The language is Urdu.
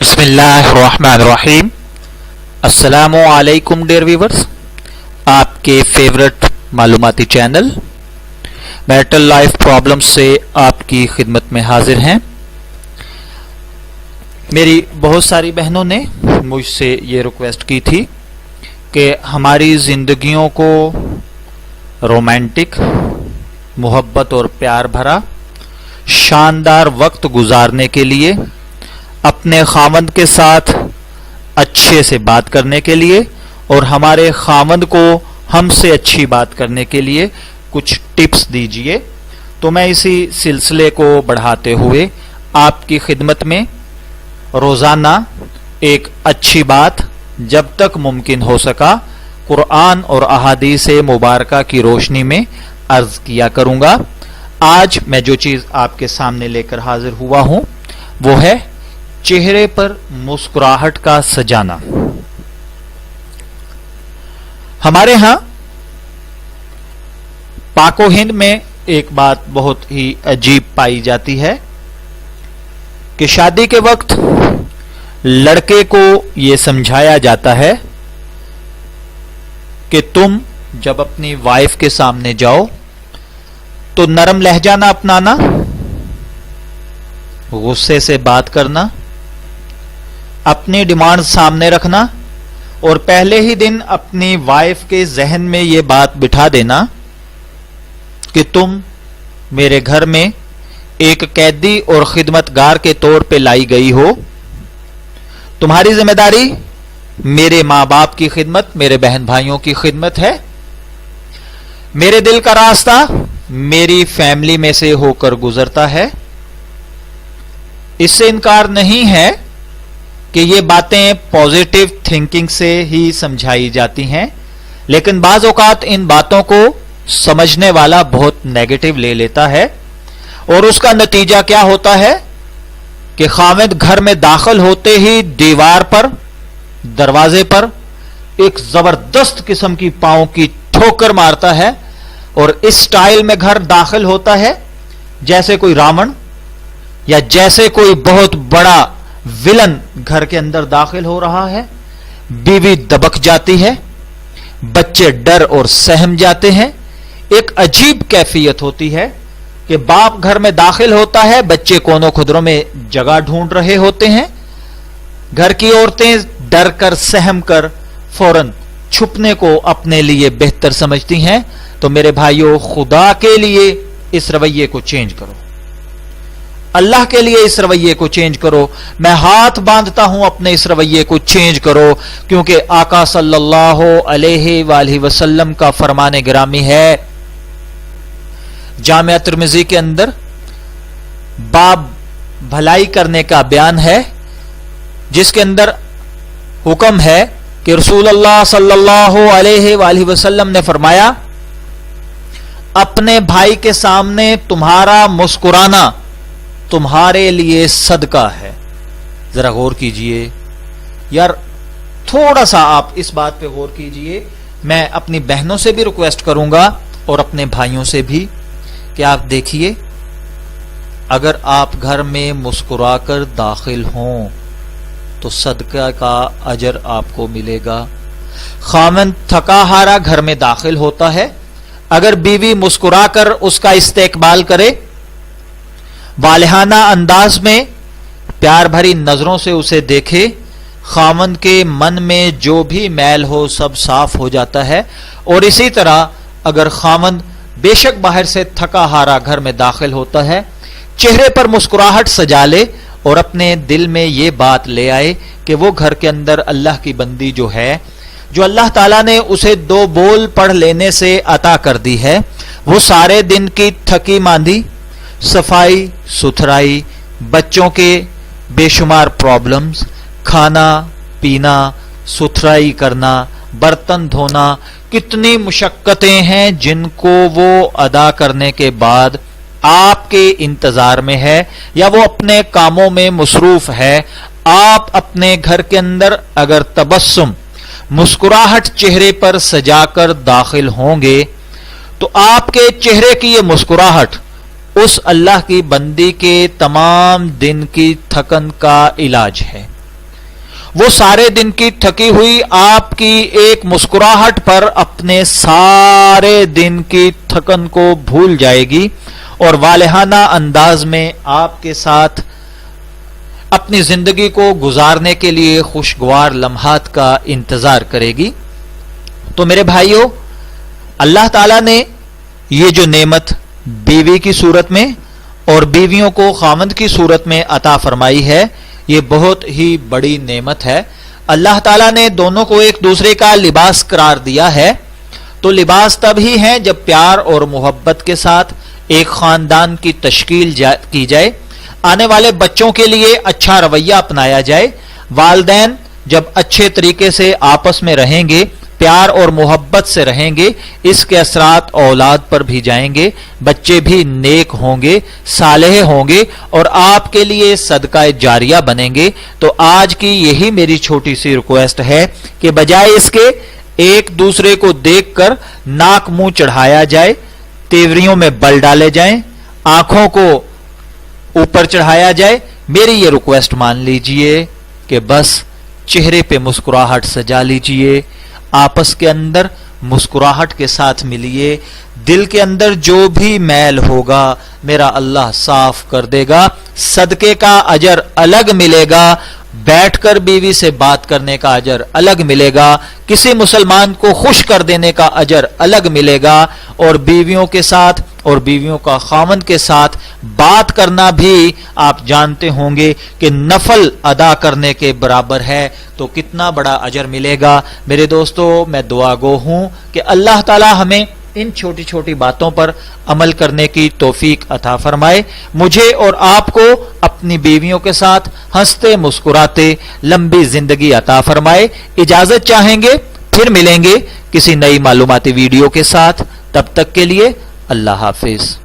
بسم اللہ الرحمن الرحیم۔ السلام علیکم ڈیئر ویورز، آپ کے فیورٹ معلوماتی چینل میرٹل لائف پرابلم سے آپ کی خدمت میں حاضر ہیں۔ میری بہت ساری بہنوں نے مجھ سے یہ ریکویسٹ کی تھی کہ ہماری زندگیوں کو رومانٹک، محبت اور پیار بھرا شاندار وقت گزارنے کے لیے، اپنے خاوند کے ساتھ اچھے سے بات کرنے کے لیے اور ہمارے خاوند کو ہم سے اچھی بات کرنے کے لیے کچھ ٹپس دیجئے۔ تو میں اسی سلسلے کو بڑھاتے ہوئے آپ کی خدمت میں روزانہ ایک اچھی بات جب تک ممکن ہو سکا قرآن اور احادیث مبارکہ کی روشنی میں عرض کیا کروں گا۔ آج میں جو چیز آپ کے سامنے لے کر حاضر ہوا ہوں وہ ہے چہرے پر مسکراہٹ کا سجانا۔ ہمارے ہاں پاک و ہند میں ایک بات بہت ہی عجیب پائی جاتی ہے کہ شادی کے وقت لڑکے کو یہ سمجھایا جاتا ہے کہ تم جب اپنی وائف کے سامنے جاؤ تو نرم لہجہ نہ اپنانا، غصے سے بات کرنا، اپنی ڈیمانڈ سامنے رکھنا اور پہلے ہی دن اپنی وائف کے ذہن میں یہ بات بٹھا دینا کہ تم میرے گھر میں ایک قیدی اور خدمتگار کے طور پہ لائی گئی ہو، تمہاری ذمہ داری میرے ماں باپ کی خدمت، میرے بہن بھائیوں کی خدمت ہے، میرے دل کا راستہ میری فیملی میں سے ہو کر گزرتا ہے۔ اس سے انکار نہیں ہے کہ یہ باتیں پازیٹیو تھنکنگ سے ہی سمجھائی جاتی ہیں، لیکن بعض اوقات ان باتوں کو سمجھنے والا بہت نیگیٹو لے لیتا ہے اور اس کا نتیجہ کیا ہوتا ہے کہ خاوند گھر میں داخل ہوتے ہی دیوار پر، دروازے پر ایک زبردست قسم کی پاؤں کی ٹھوکر مارتا ہے اور اس سٹائل میں گھر داخل ہوتا ہے جیسے کوئی راون یا جیسے کوئی بہت بڑا ولن گھر کے اندر داخل ہو رہا ہے۔ بیوی دبک جاتی ہے، بچے ڈر اور سہم جاتے ہیں، ایک عجیب کیفیت ہوتی ہے کہ باپ گھر میں داخل ہوتا ہے، بچے کونوں خدروں میں جگہ ڈھونڈ رہے ہوتے ہیں، گھر کی عورتیں ڈر کر سہم کر فوراً چھپنے کو اپنے لیے بہتر سمجھتی ہیں۔ تو میرے بھائیوں، خدا کے لیے اس رویے کو چینج کرو، اللہ کے لیے اس رویے کو چینج کرو۔ میں ہاتھ باندھتا ہوں اپنے اس رویے کو چینج کرو، کیونکہ آقا صلی اللہ علیہ وآلہ وسلم کا فرمان گرامی ہے، جامعہ ترمذی کے اندر باب بھلائی کرنے کا بیان ہے، جس کے اندر حکم ہے کہ رسول اللہ صلی اللہ علیہ وآلہ وسلم نے فرمایا، اپنے بھائی کے سامنے تمہارا مسکرانا تمہارے لیے صدقہ ہے۔ ذرا غور کیجئے یار، تھوڑا سا آپ اس بات پہ غور کیجئے۔ میں اپنی بہنوں سے بھی ریکویسٹ کروں گا اور اپنے بھائیوں سے بھی کہ آپ دیکھیے، اگر آپ گھر میں مسکرا کر داخل ہوں تو صدقہ کا اجر آپ کو ملے گا۔ خاوند تھکا ہارا گھر میں داخل ہوتا ہے، اگر بیوی مسکرا کر اس کا استقبال کرے، والہانہ انداز میں پیار بھری نظروں سے اسے دیکھے، خاوند کے من میں جو بھی میل ہو سب صاف ہو جاتا ہے۔ اور اسی طرح اگر خاوند بے شک باہر سے تھکا ہارا گھر میں داخل ہوتا ہے، چہرے پر مسکراہٹ سجا لے اور اپنے دل میں یہ بات لے آئے کہ وہ گھر کے اندر اللہ کی بندی جو ہے، جو اللہ تعالیٰ نے اسے 2 بول پڑھ لینے سے عطا کر دی ہے، وہ سارے دن کی تھکی ماندی، صفائی ستھرائی، بچوں کے بے شمار پرابلمز، کھانا پینا، ستھرائی کرنا، برتن دھونا، کتنی مشقتیں ہیں جن کو وہ ادا کرنے کے بعد آپ کے انتظار میں ہے یا وہ اپنے کاموں میں مصروف ہے۔ آپ اپنے گھر کے اندر اگر تبسم، مسکراہٹ چہرے پر سجا کر داخل ہوں گے تو آپ کے چہرے کی یہ مسکراہٹ اس اللہ کی بندی کے تمام دن کی تھکن کا علاج ہے۔ وہ سارے دن کی تھکی ہوئی آپ کی ایک مسکراہٹ پر اپنے سارے دن کی تھکن کو بھول جائے گی اور والہانہ انداز میں آپ کے ساتھ اپنی زندگی کو گزارنے کے لیے خوشگوار لمحات کا انتظار کرے گی۔ تو میرے بھائیوں، اللہ تعالیٰ نے یہ جو نعمت بیوی کی صورت میں اور بیویوں کو خاوند کی صورت میں عطا فرمائی ہے، یہ بہت ہی بڑی نعمت ہے۔ اللہ تعالیٰ نے دونوں کو ایک دوسرے کا لباس قرار دیا ہے، تو لباس تب ہی ہے جب پیار اور محبت کے ساتھ ایک خاندان کی تشکیل کی جائے، آنے والے بچوں کے لیے اچھا رویہ اپنایا جائے، والدین جب اچھے طریقے سے آپس میں رہیں گے، پیار اور محبت سے رہیں گے، اس کے اثرات اولاد پر بھی جائیں گے، بچے بھی نیک ہوں گے، صالح ہوں گے اور آپ کے لیے صدقہ جاریہ بنیں گے۔ تو آج کی یہی میری چھوٹی سی ریکویسٹ ہے کہ بجائے اس کے ایک دوسرے کو دیکھ کر ناک منہ چڑھایا جائے، تیوریوں میں بل ڈالے جائیں، آنکھوں کو اوپر چڑھایا جائے، میری یہ ریکویسٹ مان لیجئے کہ بس چہرے پہ مسکراہٹ سجا لیجئے، آپس کے اندر مسکراہٹ کے ساتھ ملیے، دل کے اندر جو بھی میل ہوگا میرا اللہ صاف کر دے گا، صدقے کا اجر الگ ملے گا، بیٹھ کر بیوی سے بات کرنے کا اجر الگ ملے گا، کسی مسلمان کو خوش کر دینے کا اجر الگ ملے گا، اور بیویوں کے ساتھ اور بیویوں کا خاوند کے ساتھ بات کرنا بھی آپ جانتے ہوں گے کہ نفل ادا کرنے کے برابر ہے، تو کتنا بڑا اجر ملے گا۔ میرے دوستو، میں دعا گو ہوں کہ اللہ تعالی ہمیں ان چھوٹی چھوٹی باتوں پر عمل کرنے کی توفیق عطا فرمائے، مجھے اور آپ کو اپنی بیویوں کے ساتھ ہنستے مسکراتے لمبی زندگی عطا فرمائے۔ اجازت چاہیں گے، پھر ملیں گے کسی نئی معلوماتی ویڈیو کے ساتھ، تب تک کے لیے اللہ حافظ۔